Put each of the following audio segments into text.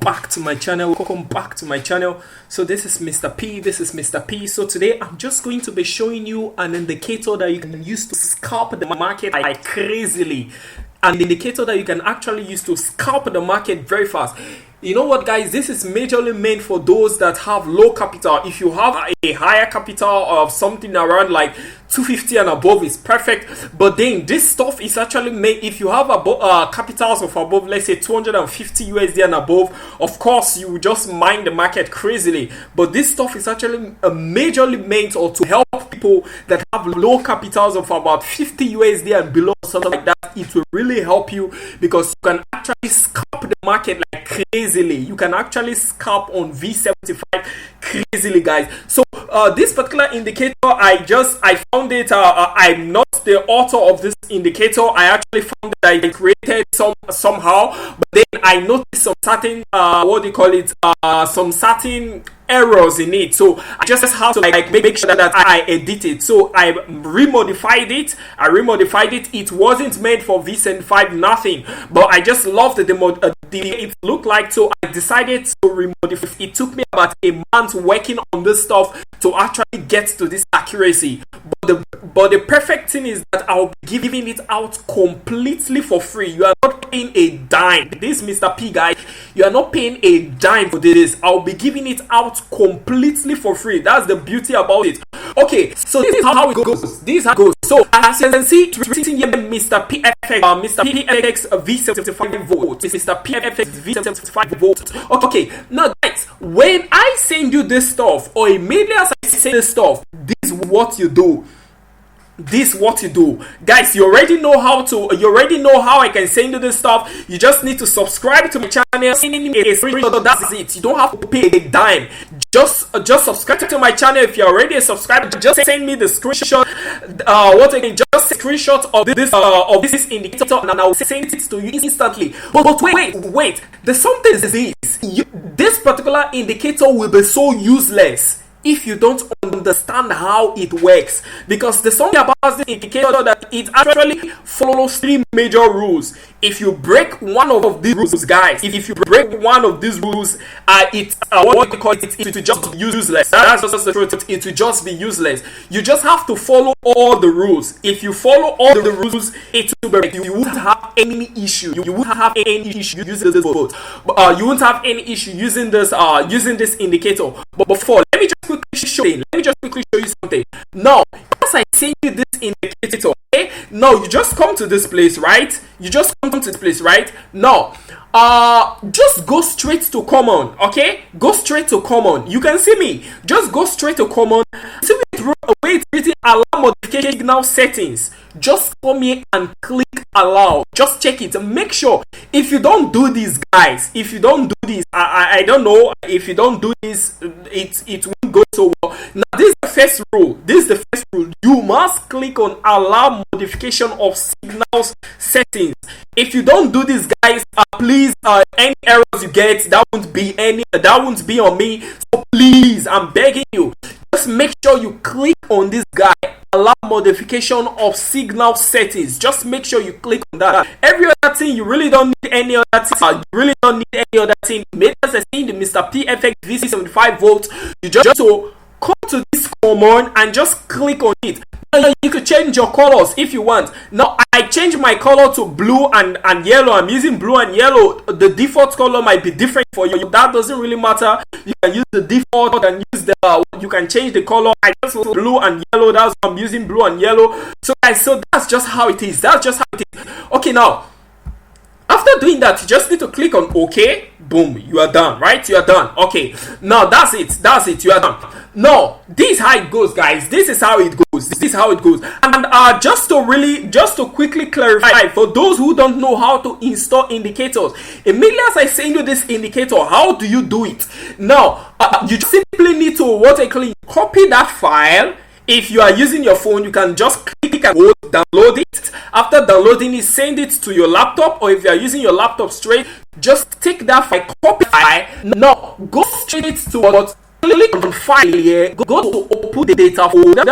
back to my channel. So this is Mr. P. So today I'm just going to be showing you an indicator that you can use to scalp the market like crazily. An indicator that you can actually use to scalp the market very fast. You know what, guys, this is majorly meant for those that have low capital. If you have a higher capital of something around like 250 and above, is perfect. But then this stuff is actually made if you have capitals of above, let's say 250 USD and above. Of course, you just mine the market crazily. But this stuff is actually majorly meant or to help people that have low capitals of about 50 USD and below, something like that. It will really help you because you can actually scalp the market like crazily. You can actually scalp on V75 crazily, guys. So this particular indicator, I found it. I'm not the author of this indicator. I actually found that I created somehow, but then I noticed some certain some certain errors in it, so I just have to make sure that I edit it. So I remodified it. It wasn't meant for V75, nothing, but I just loved the it looked like, so I decided to remodify. It took me about a month working on this stuff to actually get to this accuracy. But the perfect thing is that I'll be giving it out completely for free. You are not paying a dime. This Mr. P, guys, you are not paying a dime for this. I'll be giving it out completely for free. That's the beauty about it. Okay, so this is how it goes. This is how it goes. So as you can see, it's written here Mr. PFX, Mr. PFX V75 votes. Mr. PFX V75 votes. Okay, now guys, when I send you this stuff, or immediately as I say this stuff, this is what you do. Guys, you already know how I can send you this stuff. You just need to subscribe to my channel, send me a screenshot. That's it. You don't have to pay a dime. Just subscribe to my channel. If you're already a subscriber, just send me the screenshot. Just a screenshot of this indicator, and I will send it to you instantly. But wait, there's something is this. This particular indicator will be so useless if you don't understand how it works, because there's something about this indicator that it actually follows three major rules. If you break one of these rules, guys, if you break one of these rules, it will just be useless. That's just the truth. It will just be useless. You just have to follow all the rules. If you follow all the rules, it will be. You won't have any issue. You won't have any issue using this vote. You won't have any issue using this indicator. But before, let me just quickly show you something. Now, as I send you this indicator, okay? Now you just come to this place, right? Now, just go straight to common, okay? Go straight to common. You can see me. Just go straight to common. See where it's written allow modification signal settings. Just come here and click allow. Just check it. Make sure. If you don't do this, guys, I don't know. If you don't do this, it won't go so well. Now, this is the first rule. You must click on allow modification of signals settings. If you don't do this, guys, please, any errors you get, that won't be on me. So please, I'm begging you, just make sure you click on this guy, allow modification of signal settings. Just make sure you click on that. Every other thing, you really don't need any other thing. Maybe as I say, the Mr. PFX V75 votes, you just so come to this command and just click on it. Now you could change your colors if you want. Now I change my color to blue and yellow. I'm using blue and yellow. The default color might be different for you. That doesn't really matter. You can use the default and use you can change the color. I just want blue and yellow. That's why I'm using blue and yellow. So guys, so that's just how it is. Okay, now after doing that, you just need to click on OK. Boom, you are done, right? You are done. Okay, now that's it. You are done. Now, this is how it goes, guys. This is how it goes. And just to quickly clarify, for those who don't know how to install indicators, immediately as I send you this indicator, how do you do it? Now, you just simply need to copy that file. If you are using your phone, you can just click and download it. After downloading it, send it to your laptop, or if you are using your laptop straight, just take that file, copy file. Now, go straight to click on file here, go to open the data folder.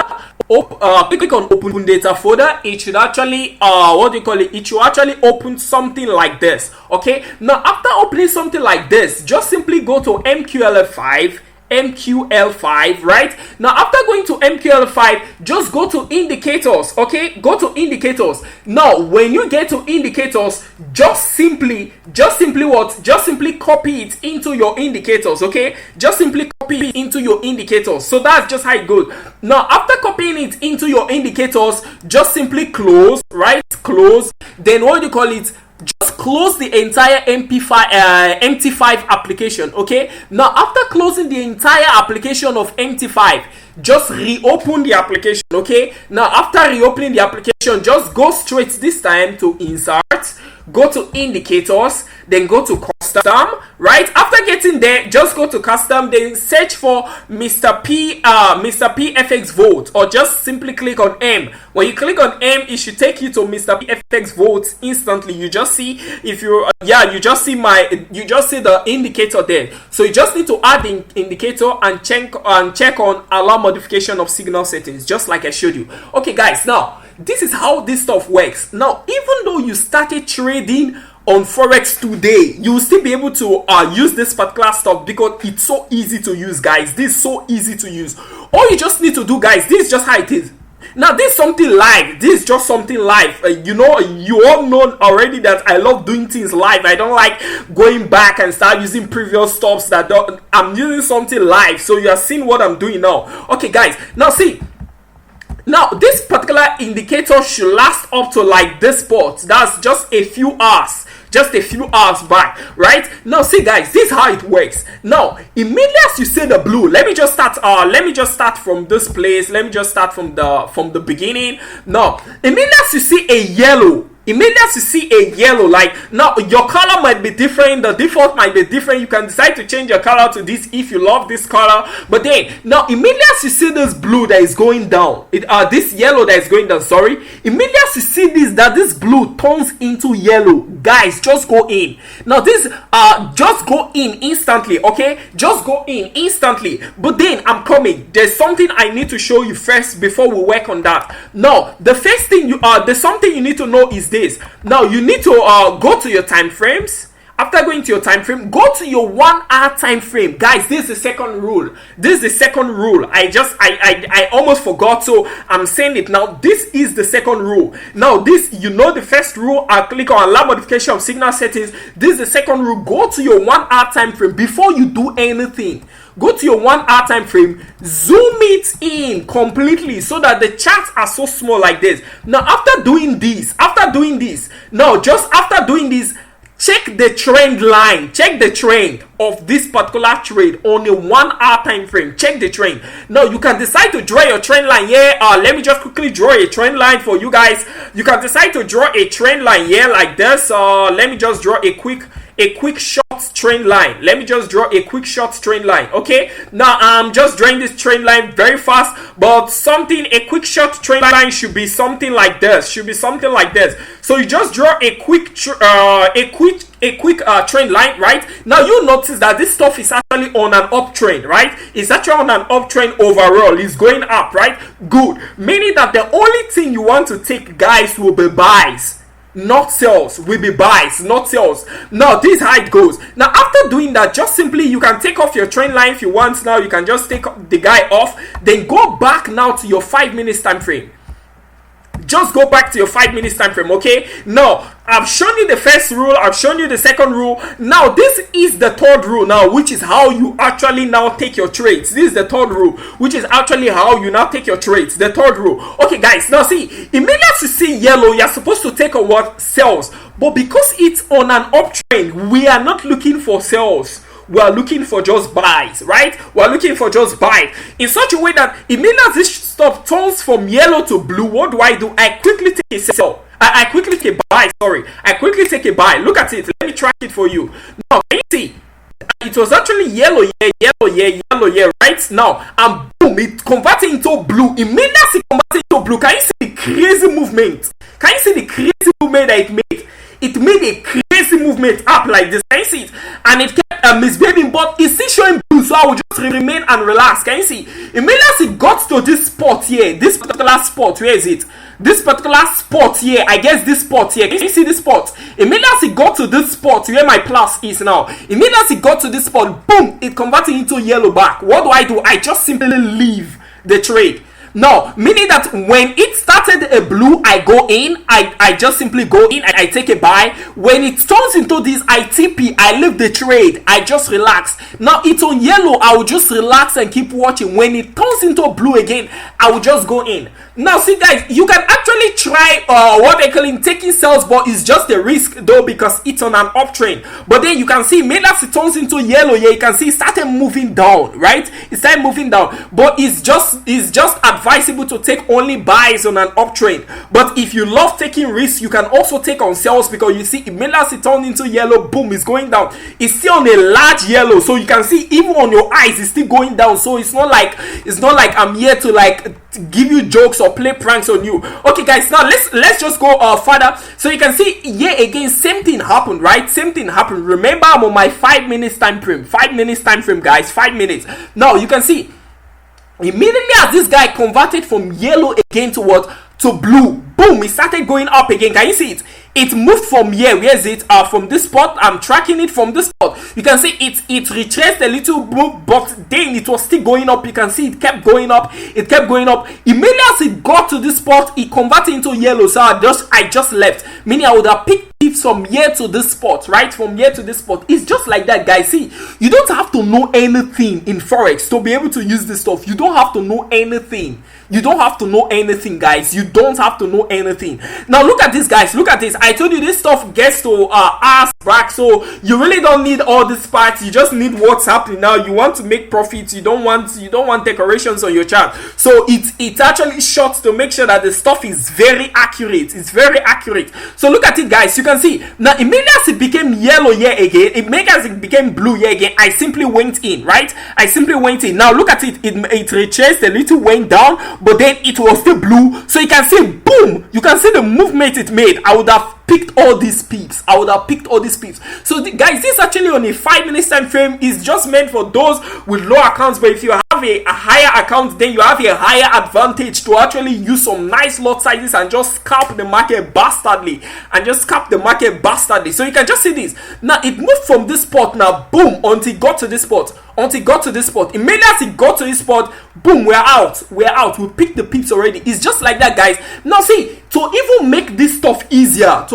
click on open data folder. It should actually it should actually open something like this. Okay, now after opening something like this, just simply go to MQL5, right? Now after going to MQL5, just go to indicators. Okay, go to indicators. Now when you get to indicators, just simply copy it into your indicators. Okay, just simply copy it into your indicators. So that's just how it goes. Now after copying it into your indicators, just simply close, right? Close. Then just close the entire MT5 application. Okay, now after closing the entire application of MT5, just reopen the application. Okay, now after reopening the application, just go straight this time to insert, go to indicators, then go to custom. Right after getting there, just go to custom, then search for Mr. P FX vote, or just simply click on M. When you click on M, it should take you to Mr. P FX votes instantly. You just see you just see the indicator there. So you just need to add the indicator and check on allow modification of signal settings, just like I showed you. Okay guys, now this is how this stuff works. Now even though you started trading on forex today, you will still be able to use this particular stuff because it's so easy to use, guys. This is so easy to use. All you just need to do, guys, this is just how it is. Now this is something live. This is just something live. You all know already that I love doing things live. I don't like going back and start using previous stuffs I'm using something live, so you are seeing what I'm doing now. Okay guys, now see, now this particular indicator should last up to like this spot. That's just a few hours back, right? Now see guys, this is how it works. Now immediately as you see the blue, let me just start from this place. Let me just start from the beginning. Now immediately as you see a yellow, like, now your color might be different, the default might be different. You can decide to change your color to this if you love this color. But then now immediately as you see this blue that is going down, this yellow that is going down, sorry, immediately as you see this blue turns into yellow, guys, just go in. Now this just go in instantly. Okay, just go in instantly. But then I'm coming, there's something I need to show you first before we work on that. Now the first thing there's something you need to know is this. Now you need to go to your time frames. After going to your time frame, go to your 1 hour time frame. Guys, this is the second rule. I almost forgot, so I'm saying it now. This is the second rule. Now this, the first rule, I click on allow modification of signal settings. This is the second rule. Go to your 1 hour time frame before you do anything. Go to your 1 hour time frame, zoom it in completely so that the charts are so small like this. Now after doing this, check the trend line. Check the trend of this particular trade on a 1 hour time frame. Check the trend. Now you can decide to draw your trend line here. Let me just quickly draw a trend line for you guys. You can decide to draw a trend line here like this. Let me just draw a quick short trend line. Let me just draw a quick short trend line. Okay, now I'm just drawing this trend line very fast, but a quick short trend line should be something like this. So you just draw a quick trend line, right? Now you notice that this stuff is actually on an uptrend, right? It's actually on an uptrend overall. It's going up, right? Good. Meaning that the only thing you want to take, guys, will be buys, not sales. Will be buys, not sales. Now this is how it goes. Now after doing that, just simply you can take off your trend line if you want. Now you can just take the guy off, then go back now to your 5 minutes time frame. Just go back to your 5 minutes time frame. Okay, now I've shown you the first rule, I've shown you the second rule. Now this is the third rule now, which is how you actually now take your trades. This is the third rule, which is actually how you now take your trades. The third rule. Okay guys, now see, immediately as you see yellow, you're supposed to take a what? Sales. But because it's on an uptrend, we are not looking for sales. We are looking for just buys, right? We are looking for just buys in such a way that immediately as this stuff turns from yellow to blue, what do? I quickly take a sell. I quickly take a buy. Sorry, I quickly take a buy. Look at it. Let me track it for you. Now, can you see? It was actually yellow here, right? Now, and boom, it converted into blue. Immediately as it converted into blue, can you see the crazy movement? Can you see the crazy movement that it made? It made a crazy movement up like this. Can you see it? And it kept misbehaving, but it's still showing blue. blue, so I will just remain and relax. Can you see? Immediately as it got to this spot here, this particular spot, where is it? This particular spot here, I guess this spot here. Can you see this spot? Immediately as it got to this spot where my plus is now, immediately as it got to this spot, boom, it converted into yellow back. What do? I just simply leave the trade. Now, meaning that when it started a blue, I go in, I just simply go in and I take a buy. When it turns into this, I TP, I leave the trade, I just relax. Now it's on yellow, I will just relax and keep watching. When it turns into blue again, I will just go in. Now see guys, you can actually try what they call in taking sales, but it's just a risk though because it's on an uptrend. But then you can see maybe as it turns into yellow here, you can see it started moving down, right? It started moving down, but it's just advisable to take only buys on an uptrend. But if you love taking risks, you can also take on sales because you see immediately as it turned into yellow, boom, it's going down. It's still on a large yellow, so you can see even on your eyes it's still going down. So it's not like I'm here to like give you jokes or play pranks on you. Okay guys, now let's just go further. So you can see here again, same thing happened, right? Same thing happened. Remember, I'm on my 5 minutes time frame. 5 minutes time frame, guys. 5 minutes. Now you can see immediately as this guy converted from yellow again to what? To blue. Boom, it started going up again. Can you see it? It moved from here. Where is it? From this spot. I'm tracking it from this spot. You can see it retraced a little bit, but then it was still going up. You can see it kept going up. It kept going up. Immediately as it got to this spot, it converted into yellow. So I just left. Meaning I would have picked it from here to this spot, right? From here to this spot. It's just like that, guys. See, you don't have to know anything in forex to be able to use this stuff. You don't have to know anything. You don't have to know anything, guys. You don't have to know anything. Now look at this, guys. Look at this. I told you this stuff gets to ass back, so you really don't need all this parts. You just need what's happening now. You want to make profits. You don't want decorations on your chart. So it's actually short to make sure that the stuff is very accurate. It's very accurate. So look at it, guys. You can see now immediately as it became yellow here again, as it became blue here again, I simply went in, right? I simply went in. Now look at it. It retraced a little, went down, but then it was still blue. So you can see, boom, you can see the movement it made. I would have picked all these peeps. So guys, this actually on a 5 minutes time frame is just meant for those with low accounts. But if you have a higher account, then you have a higher advantage to actually use some nice lot sizes and just scalp the market bastardly. So you can just see this. Now it moved from this spot now, boom, until it got to this spot. Immediately as it got to this spot, boom, we're out. We picked the pips already. It's just like that, guys. Now see, to even make this stuff easier,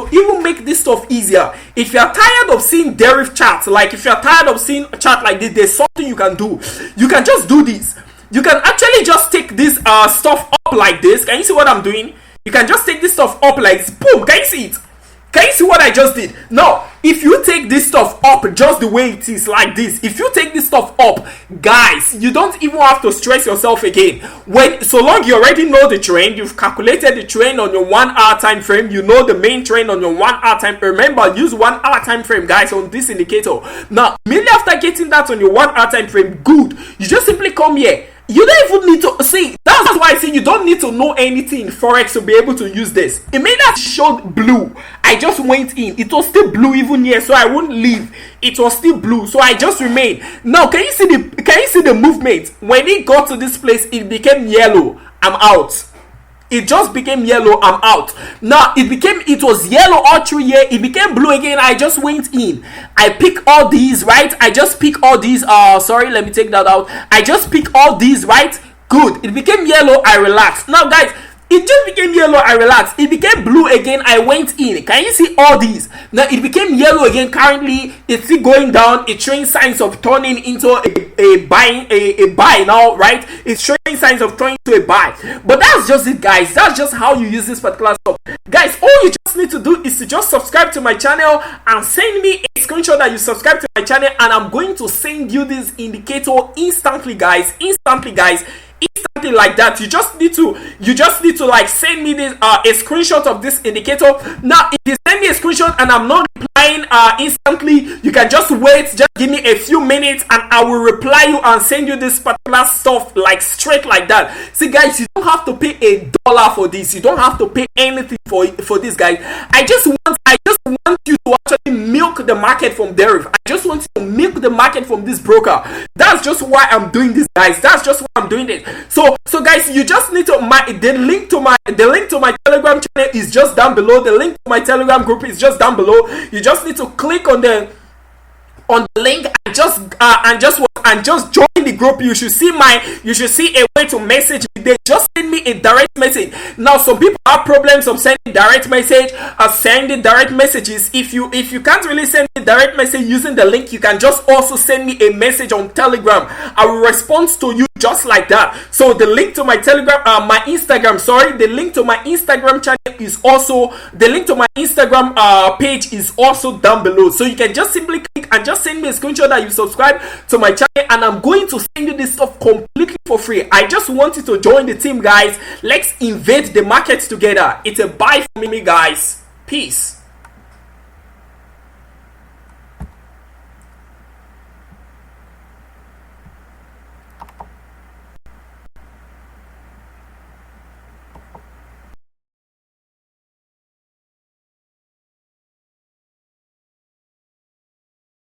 if you're tired of seeing deriv charts, like if you're tired of seeing a chart like this, there's something you can do. You can just do this. You can actually just take this stuff up like this. Can you see what I'm doing? You can just take this stuff up like this. Boom, can you see it? Can you see what I just did? Now, if you take this stuff up just the way it is like this, if you take this stuff up, guys, you don't even have to stress yourself again. So long you already know the trend, you've calculated the trend on your 1 hour time frame, you know the main trend on your 1 hour time. Remember, use 1 hour time frame, guys, on this indicator. Now, immediately after getting that on your 1 hour time frame, good. You just simply come here. You don't even need to see. That's why I say you don't need to know anything in forex to be able to use this. Immediately it showed blue, I just went in. It was still blue even here, so I wouldn't leave. It was still blue, so I just remained. Now, can you see the movement? When it got to this place, it became yellow. I'm out. It just became yellow. I'm out. Now it was yellow all through here. It became blue again. I just went in. I pick all these, right? I just pick all these. Sorry, let me take that out. I just pick all these, right? Good. It became yellow. I relaxed. Now, guys, it just became yellow. I relaxed. It became blue again. I went in. Can you see all these? Now it became yellow again. Currently, it's still going down. It's showing signs of turning into a buy now, right? It's showing signs of turning to a buy. But that's just it, guys. That's just how you use this particular stuff, guys. All you just need to do is to just subscribe to my channel and send me a screenshot that you subscribe to my channel, and I'm going to send you this indicator instantly, guys. Instantly like that. You just need to like send me this a screenshot of this indicator. Now if you send me a screenshot and I'm not replying instantly, you can just wait, just give me a few minutes and I will reply you and send you this particular stuff like straight like that. See, guys, you don't have to pay $1 for this. You don't have to pay anything for this, guys. I just want you to actually milk milk the market from deriv. I just want to milk the market from this broker. That's just why I'm doing this, guys. That's just why I'm doing it. So guys, you just need to the link to my Telegram channel is just down below. The link to my Telegram group is just down below. You just need to click on the link and just join the group. You should see a way to message me. They just send me a direct message. Now some people have problems of sending direct messages. If you can't really send me direct message using the link, you can just also send me a message on Telegram. I will respond to you just like that. So the link to my Telegram, the link to my Instagram channel is also, the link to my Instagram page is also down below. So you can just simply click and just send me a screenshot that you subscribe to my channel, and I'm going to send you this stuff completely for free. I just want you to join the team, guys. Let's invade the market together. It's a buy for me, guys. Peace.